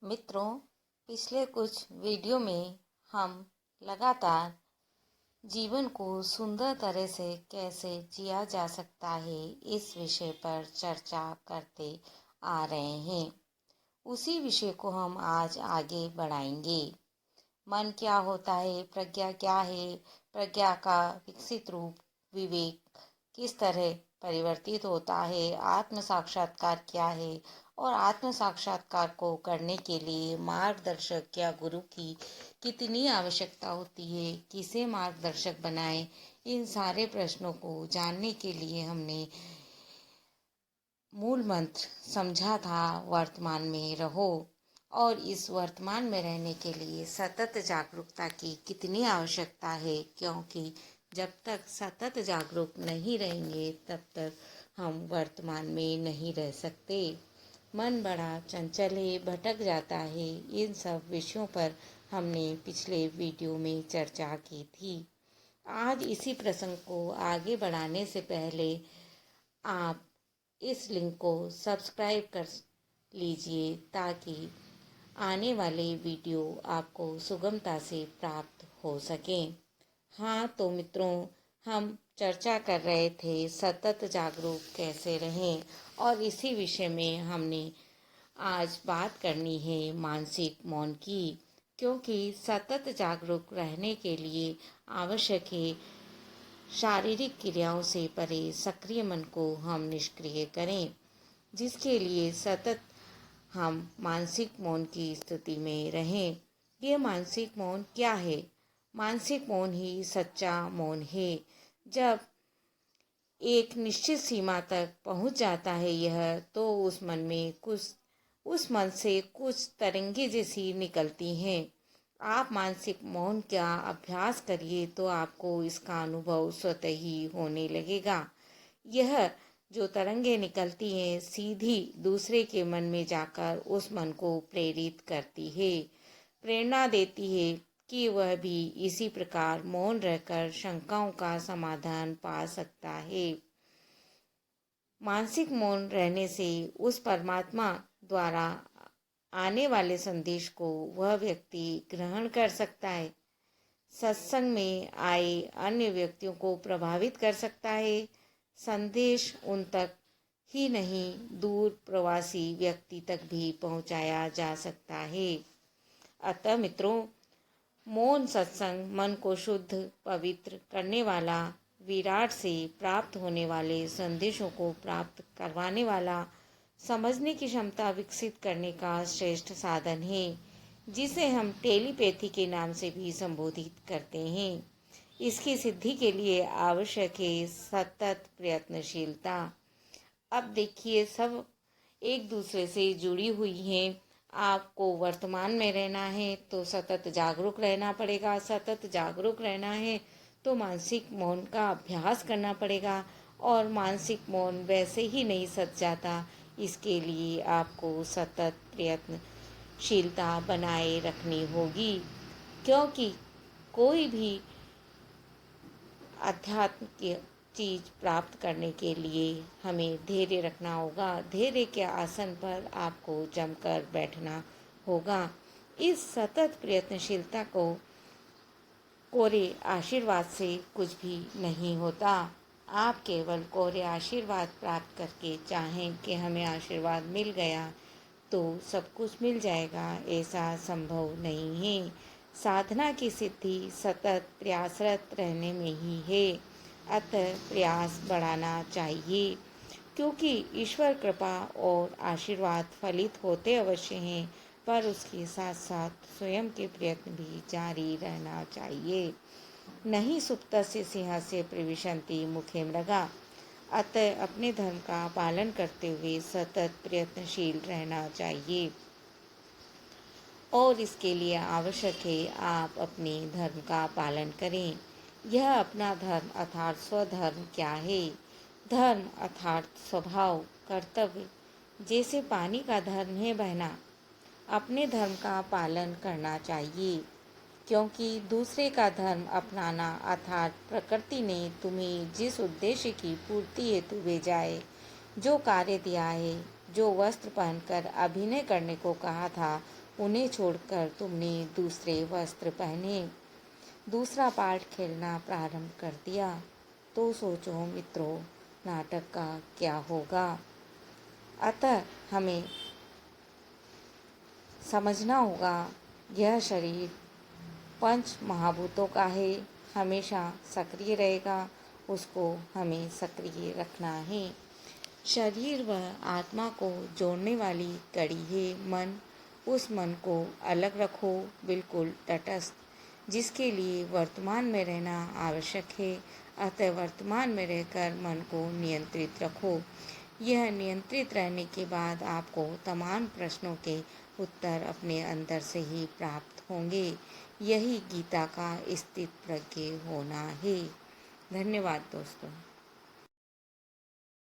मित्रों, पिछले कुछ वीडियो में हम लगातार जीवन को सुंदर तरह से कैसे जिया जा सकता है इस विषय पर चर्चा करते आ रहे हैं। उसी विषय को हम आज आगे बढ़ाएंगे। मन क्या होता है, प्रज्ञा क्या है, प्रज्ञा का विकसित रूप विवेक किस तरह परिवर्तित होता है, आत्म साक्षात्कार क्या है और आत्म साक्षात्कार को करने के लिए मार्गदर्शक या गुरु की कितनी आवश्यकता होती है, किसे मार्गदर्शक बनाए, इन सारे प्रश्नों को जानने के लिए हमने मूल मंत्र समझा था, वर्तमान में रहो। और इस वर्तमान में रहने के लिए सतत जागरूकता की कितनी आवश्यकता है, क्योंकि जब तक सतत जागरूक नहीं रहेंगे तब तक हम वर्तमान में नहीं रह सकते। मन बड़ा चंचल है, भटक जाता है। इन सब विषयों पर हमने पिछले वीडियो में चर्चा की थी। आज इसी प्रसंग को आगे बढ़ाने से पहले आप इस लिंक को सब्सक्राइब कर लीजिए ताकि आने वाले वीडियो आपको सुगमता से प्राप्त हो सकें। हाँ तो मित्रों, हम चर्चा कर रहे थे सतत जागरूक कैसे रहें, और इसी विषय में हमने आज बात करनी है मानसिक मौन की, क्योंकि सतत जागरूक रहने के लिए आवश्यक है शारीरिक क्रियाओं से परे सक्रिय मन को हम निष्क्रिय करें, जिसके लिए सतत हम मानसिक मौन की स्थिति में रहें। ये मानसिक मौन क्या है? मानसिक मौन ही सच्चा मौन है। जब एक निश्चित सीमा तक पहुंच जाता है यह, तो उस मन से कुछ तरंगे जैसी निकलती हैं। आप मानसिक मौन का अभ्यास करिए तो आपको इसका अनुभव स्वतः ही होने लगेगा। यह जो तरंगे निकलती हैं सीधी दूसरे के मन में जाकर उस मन को प्रेरित करती है, प्रेरणा देती है कि वह भी इसी प्रकार मौन रहकर शंकाओं का समाधान पा सकता है। मानसिक मौन रहने से उस परमात्मा द्वारा आने वाले संदेश को वह व्यक्ति ग्रहण कर सकता है, सत्संग में आए अन्य व्यक्तियों को प्रभावित कर सकता है। संदेश उन तक ही नहीं, दूर प्रवासी व्यक्ति तक भी पहुंचाया जा सकता है। अतः मित्रों, मौन सत्संग मन को शुद्ध पवित्र करने वाला, विराट से प्राप्त होने वाले संदेशों को प्राप्त करवाने वाला, समझने की क्षमता विकसित करने का श्रेष्ठ साधन है, जिसे हम टेलीपैथी के नाम से भी संबोधित करते हैं। इसकी सिद्धि के लिए आवश्यक है सतत प्रयत्नशीलता। अब देखिए, सब एक दूसरे से जुड़ी हुई हैं। आपको वर्तमान में रहना है तो सतत जागरूक रहना पड़ेगा, सतत जागरूक रहना है तो मानसिक मौन का अभ्यास करना पड़ेगा, और मानसिक मौन वैसे ही नहीं सध जाता। इसके लिए आपको सतत प्रयत्नशीलता बनाए रखनी होगी, क्योंकि कोई भी आध्यात्म की चीज़ प्राप्त करने के लिए हमें धैर्य रखना होगा। धैर्य के आसन पर आपको जमकर बैठना होगा। इस सतत प्रयत्नशीलता को कोरे आशीर्वाद से कुछ भी नहीं होता। आप केवल कोरे आशीर्वाद प्राप्त करके चाहें कि हमें आशीर्वाद मिल गया तो सब कुछ मिल जाएगा, ऐसा संभव नहीं है। साधना की सिद्धि सतत प्रयासरत रहने में ही है। अतः प्रयास बढ़ाना चाहिए, क्योंकि ईश्वर कृपा और आशीर्वाद फलित होते अवश्य हैं, पर उसके साथ साथ स्वयं के प्रयत्न भी जारी रहना चाहिए। नहीं सुप्तस्य सिंहस्य प्रविशन्ति मुखे मृगा। अतः अपने धर्म का पालन करते हुए सतत प्रयत्नशील रहना चाहिए, और इसके लिए आवश्यक है आप अपने धर्म का पालन करें। यह अपना धर्म अर्थात स्वधर्म क्या है? धर्म अर्थात स्वभाव, कर्तव्य। जैसे पानी का धर्म है बहना, अपने धर्म का पालन करना चाहिए, क्योंकि दूसरे का धर्म अपनाना अर्थात प्रकृति ने तुम्हें जिस उद्देश्य की पूर्ति हेतु भेजा है, जो कार्य दिया है, जो वस्त्र पहनकर अभिनय करने को कहा था, उन्हें छोड़कर तुमने दूसरे वस्त्र पहने, दूसरा पार्ट खेलना प्रारंभ कर दिया, तो सोचो मित्रों, नाटक का क्या होगा। अतः हमें समझना होगा, यह शरीर पंच महाभूतों का है, हमेशा सक्रिय रहेगा, उसको हमें सक्रिय रखना है। शरीर व आत्मा को जोड़ने वाली कड़ी है मन। उस मन को अलग रखो, बिल्कुल तटस्थ, जिसके लिए वर्तमान में रहना आवश्यक है। अतः वर्तमान में रहकर मन को नियंत्रित रखो। यह नियंत्रित रहने के बाद आपको तमाम प्रश्नों के उत्तर अपने अंदर से ही प्राप्त होंगे। यही गीता का स्थित प्रज्ञ होना है। धन्यवाद दोस्तों।